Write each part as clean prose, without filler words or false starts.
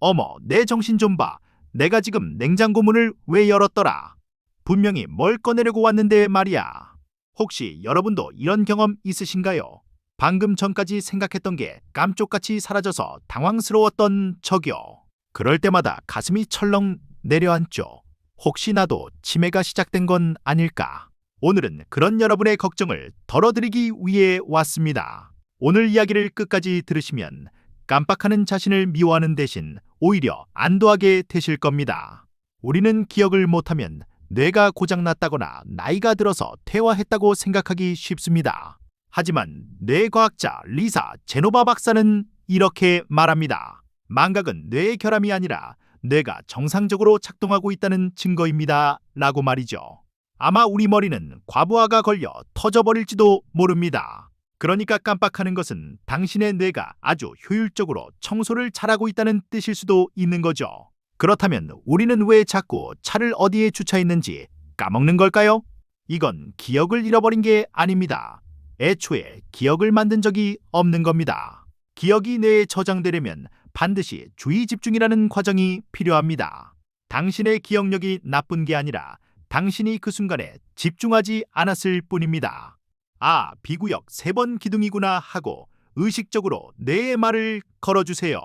어머, 내 정신 좀 봐. 내가 지금 냉장고 문을 왜 열었더라? 분명히 뭘 꺼내려고 왔는데 말이야. 혹시 여러분도 이런 경험 있으신가요? 방금 전까지 생각했던 게 깜쪽같이 사라져서 당황스러웠던 적이요. 그럴 때마다 가슴이 철렁 내려앉죠. 혹시 나도 치매가 시작된 건 아닐까? 오늘은 그런 여러분의 걱정을 덜어드리기 위해 왔습니다. 오늘 이야기를 끝까지 들으시면 깜빡하는 자신을 미워하는 대신 오히려 안도하게 되실 겁니다. 우리는 기억을 못하면 뇌가 고장났다거나 나이가 들어서 퇴화했다고 생각하기 쉽습니다. 하지만 뇌과학자 리사 제노바 박사는 이렇게 말합니다. 망각은 뇌의 결함이 아니라 뇌가 정상적으로 작동하고 있다는 증거입니다. 라고 말이죠. 아마 우리 머리는 과부하가 걸려 터져버릴지도 모릅니다. 그러니까 깜빡하는 것은 당신의 뇌가 아주 효율적으로 청소를 잘하고 있다는 뜻일 수도 있는 거죠. 그렇다면 우리는 왜 자꾸 차를 어디에 주차했는지 까먹는 걸까요? 이건 기억을 잃어버린 게 아닙니다. 애초에 기억을 만든 적이 없는 겁니다. 기억이 뇌에 저장되려면 반드시 주의 집중이라는 과정이 필요합니다. 당신의 기억력이 나쁜 게 아니라 당신이 그 순간에 집중하지 않았을 뿐입니다. 아, 비구역 3번 기둥이구나 하고 의식적으로 뇌의 말을 걸어주세요.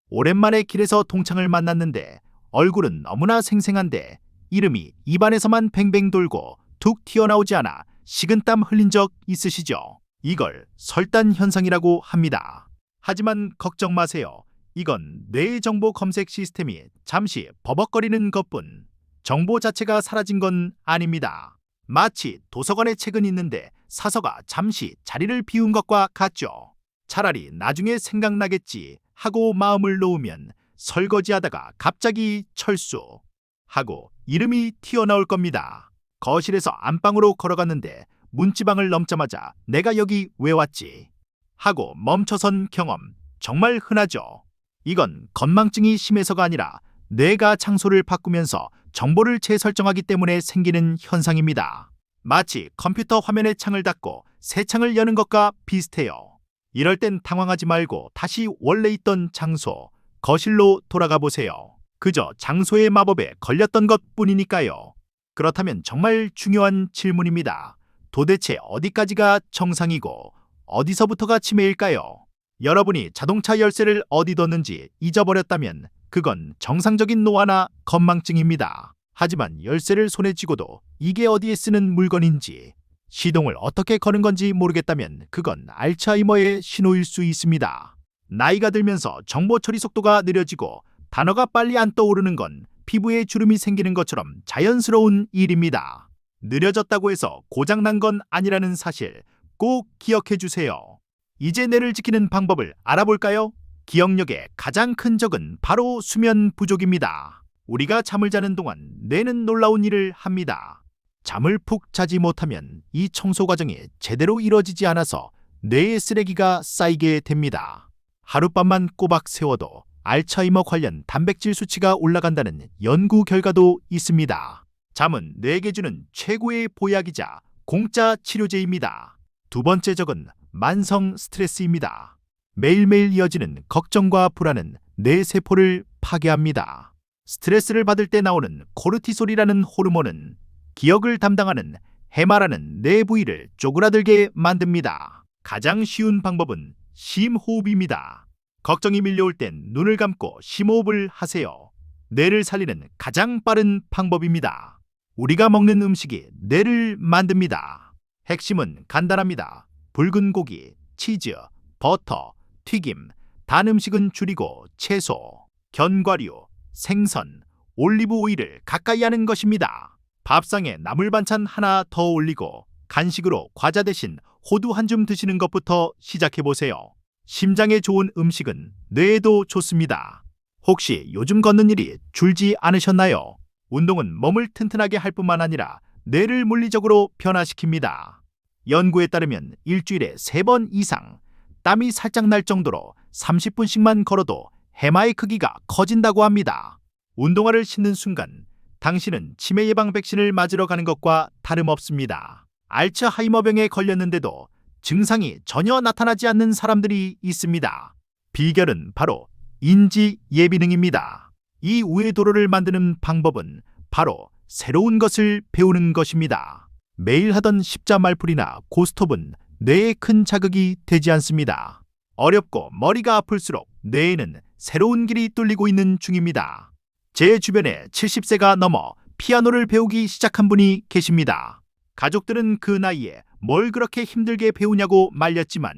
오랜만에 길에서 동창을 만났는데 얼굴은 너무나 생생한데 이름이 입안에서만 뱅뱅 돌고 툭 튀어나오지 않아 식은땀 흘린 적 있으시죠? 이걸 설단 현상이라고 합니다. 하지만 걱정 마세요. 이건 뇌의 정보 검색 시스템이 잠시 버벅거리는 것뿐, 정보 자체가 사라진 건 아닙니다. 마치 도서관에 책은 있는데 사서가 잠시 자리를 비운 것과 같죠. 차라리 나중에 생각나겠지 하고 마음을 놓으면 설거지하다가 갑자기 철수 하고 이름이 튀어나올 겁니다. 거실에서 안방으로 걸어갔는데 문지방을 넘자마자 내가 여기 왜 왔지? 하고 멈춰선 경험 정말 흔하죠. 이건 건망증이 심해서가 아니라 뇌가 장소를 바꾸면서 정보를 재설정하기 때문에 생기는 현상입니다. 마치 컴퓨터 화면의 창을 닫고 새 창을 여는 것과 비슷해요. 이럴 땐 당황하지 말고 다시 원래 있던 장소, 거실로 돌아가 보세요. 그저 장소의 마법에 걸렸던 것뿐이니까요. 그렇다면 정말 중요한 질문입니다. 도대체 어디까지가 정상이고 어디서부터가 치매일까요? 여러분이 자동차 열쇠를 어디 뒀는지 잊어버렸다면 그건 정상적인 노화나 건망증입니다. 하지만 열쇠를 손에 쥐고도 이게 어디에 쓰는 물건인지, 시동을 어떻게 거는 건지 모르겠다면 그건 알츠하이머의 신호일 수 있습니다. 나이가 들면서 정보 처리 속도가 느려지고 단어가 빨리 안 떠오르는 건 피부에 주름이 생기는 것처럼 자연스러운 일입니다. 느려졌다고 해서 고장난 건 아니라는 사실 꼭 기억해 주세요. 이제 뇌를 지키는 방법을 알아볼까요? 기억력의 가장 큰 적은 바로 수면 부족입니다. 우리가 잠을 자는 동안 뇌는 놀라운 일을 합니다. 잠을 푹 자지 못하면 이 청소 과정이 제대로 이루어지지 않아서 뇌의 쓰레기가 쌓이게 됩니다. 하룻밤만 꼬박 세워도 알츠하이머 관련 단백질 수치가 올라간다는 연구 결과도 있습니다. 잠은 뇌에게 주는 최고의 보약이자 공짜 치료제입니다. 두 번째 적은 만성 스트레스입니다. 매일매일 이어지는 걱정과 불안은 뇌 세포를 파괴합니다. 스트레스를 받을 때 나오는 코르티솔이라는 호르몬은 기억을 담당하는 해마라는 뇌 부위를 쪼그라들게 만듭니다. 가장 쉬운 방법은 심호흡입니다. 걱정이 밀려올 땐 눈을 감고 심호흡을 하세요. 뇌를 살리는 가장 빠른 방법입니다. 우리가 먹는 음식이 뇌를 만듭니다. 핵심은 간단합니다. 붉은 고기, 치즈, 버터, 튀김, 단 음식은 줄이고 채소, 견과류, 생선, 올리브 오일을 가까이 하는 것입니다. 밥상에 나물 반찬 하나 더 올리고 간식으로 과자 대신 호두 한 줌 드시는 것부터 시작해보세요. 심장에 좋은 음식은 뇌에도 좋습니다. 혹시 요즘 걷는 일이 줄지 않으셨나요? 운동은 몸을 튼튼하게 할 뿐만 아니라 뇌를 물리적으로 변화시킵니다. 연구에 따르면 일주일에 3번 이상 땀이 살짝 날 정도로 30분씩만 걸어도 해마의 크기가 커진다고 합니다. 운동화를 신는 순간 당신은 치매 예방 백신을 맞으러 가는 것과 다름없습니다. 알츠하이머병에 걸렸는데도 증상이 전혀 나타나지 않는 사람들이 있습니다. 비결은 바로 인지 예비능입니다. 이 우회 도로를 만드는 방법은 바로 새로운 것을 배우는 것입니다. 매일 하던 십자 말풀이나 고스톱은 뇌에 큰 자극이 되지 않습니다. 어렵고 머리가 아플수록 뇌에는 새로운 길이 뚫리고 있는 중입니다. 제 주변에 70세가 넘어 피아노를 배우기 시작한 분이 계십니다. 가족들은 그 나이에 뭘 그렇게 힘들게 배우냐고 말렸지만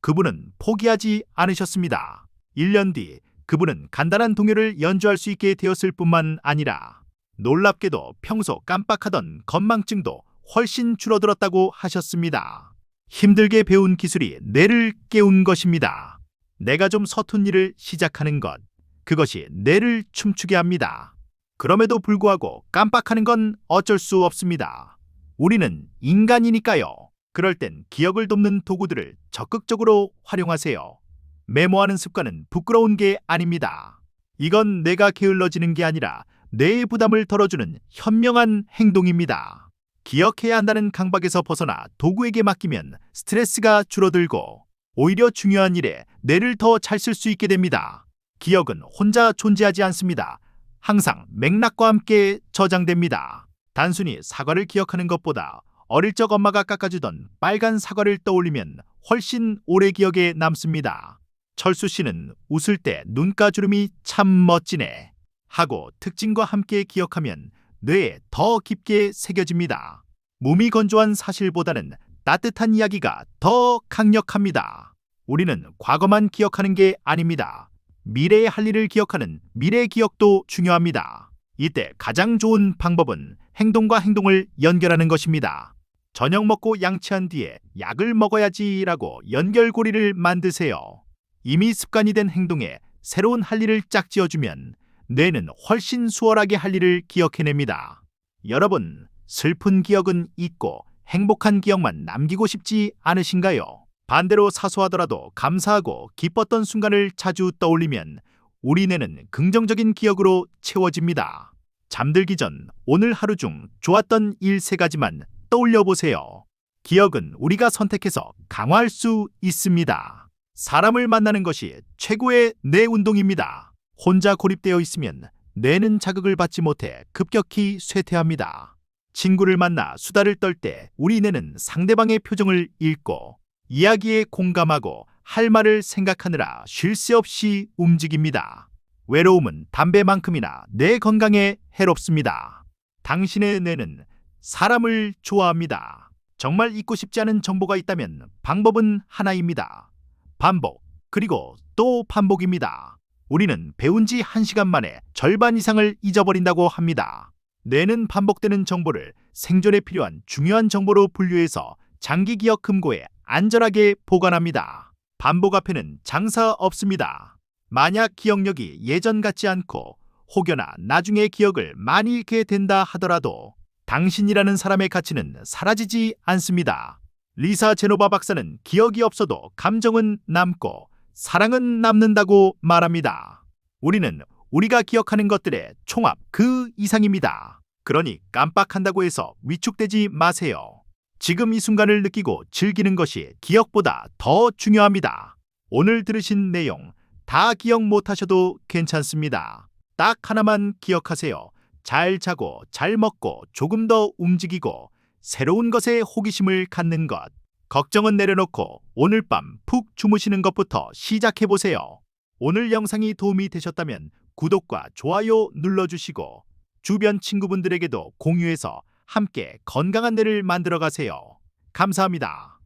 그분은 포기하지 않으셨습니다. 1년 뒤 그분은 간단한 동요를 연주할 수 있게 되었을 뿐만 아니라 놀랍게도 평소 깜빡하던 건망증도 훨씬 줄어들었다고 하셨습니다. 힘들게 배운 기술이 뇌를 깨운 것입니다. 내가 좀 서툰 일을 시작하는 것, 그것이 뇌를 춤추게 합니다. 그럼에도 불구하고 깜빡하는 건 어쩔 수 없습니다. 우리는 인간이니까요. 그럴 땐 기억을 돕는 도구들을 적극적으로 활용하세요. 메모하는 습관은 부끄러운 게 아닙니다. 이건 뇌가 게을러지는 게 아니라 뇌의 부담을 덜어주는 현명한 행동입니다. 기억해야 한다는 강박에서 벗어나 도구에게 맡기면 스트레스가 줄어들고 오히려 중요한 일에 뇌를 더 잘 쓸 수 있게 됩니다. 기억은 혼자 존재하지 않습니다. 항상 맥락과 함께 저장됩니다. 단순히 사과를 기억하는 것보다 어릴 적 엄마가 깎아주던 빨간 사과를 떠올리면 훨씬 오래 기억에 남습니다. 철수 씨는 웃을 때 눈가주름이 참 멋지네 하고 특징과 함께 기억하면 뇌에 더 깊게 새겨집니다. 몸이 건조한 사실보다는 따뜻한 이야기가 더 강력합니다. 우리는 과거만 기억하는 게 아닙니다. 미래의 할 일을 기억하는 미래 기억도 중요합니다. 이때 가장 좋은 방법은 행동과 행동을 연결하는 것입니다. 저녁 먹고 양치한 뒤에 약을 먹어야지라고 연결고리를 만드세요. 이미 습관이 된 행동에 새로운 할 일을 짝지어주면 뇌는 훨씬 수월하게 할 일을 기억해냅니다. 여러분, 슬픈 기억은 잊고 행복한 기억만 남기고 싶지 않으신가요? 반대로 사소하더라도 감사하고 기뻤던 순간을 자주 떠올리면 우리 뇌는 긍정적인 기억으로 채워집니다. 잠들기 전 오늘 하루 중 좋았던 일 3가지만 떠올려 보세요. 기억은 우리가 선택해서 강화할 수 있습니다. 사람을 만나는 것이 최고의 뇌 운동입니다. 혼자 고립되어 있으면 뇌는 자극을 받지 못해 급격히 쇠퇴합니다. 친구를 만나 수다를 떨 때 우리 뇌는 상대방의 표정을 읽고 이야기에 공감하고 할 말을 생각하느라 쉴 새 없이 움직입니다. 외로움은 담배만큼이나 뇌 건강에 해롭습니다. 당신의 뇌는 사람을 좋아합니다. 정말 잊고 싶지 않은 정보가 있다면 방법은 하나입니다. 반복, 그리고 또 반복입니다. 우리는 배운 지 1시간 만에 절반 이상을 잊어버린다고 합니다. 뇌는 반복되는 정보를 생존에 필요한 중요한 정보로 분류해서 장기 기억 금고에 안전하게 보관합니다. 반복 앞에는 장사 없습니다. 만약 기억력이 예전 같지 않고 혹여나 나중에 기억을 많이 잃게 된다 하더라도 당신이라는 사람의 가치는 사라지지 않습니다. 리사 제노바 박사는 기억이 없어도 감정은 남고 사랑은 남는다고 말합니다. 우리는 우리가 기억하는 것들의 총합 그 이상입니다. 그러니 깜빡한다고 해서 위축되지 마세요. 지금 이 순간을 느끼고 즐기는 것이 기억보다 더 중요합니다. 오늘 들으신 내용 다 기억 못하셔도 괜찮습니다. 딱 하나만 기억하세요. 잘 자고 잘 먹고 조금 더 움직이고 새로운 것에 호기심을 갖는 것. 걱정은 내려놓고 오늘 밤 푹 주무시는 것부터 시작해보세요. 오늘 영상이 도움이 되셨다면 구독과 좋아요 눌러주시고 주변 친구분들에게도 공유해서 함께 건강한 뇌를 만들어 가세요. 감사합니다.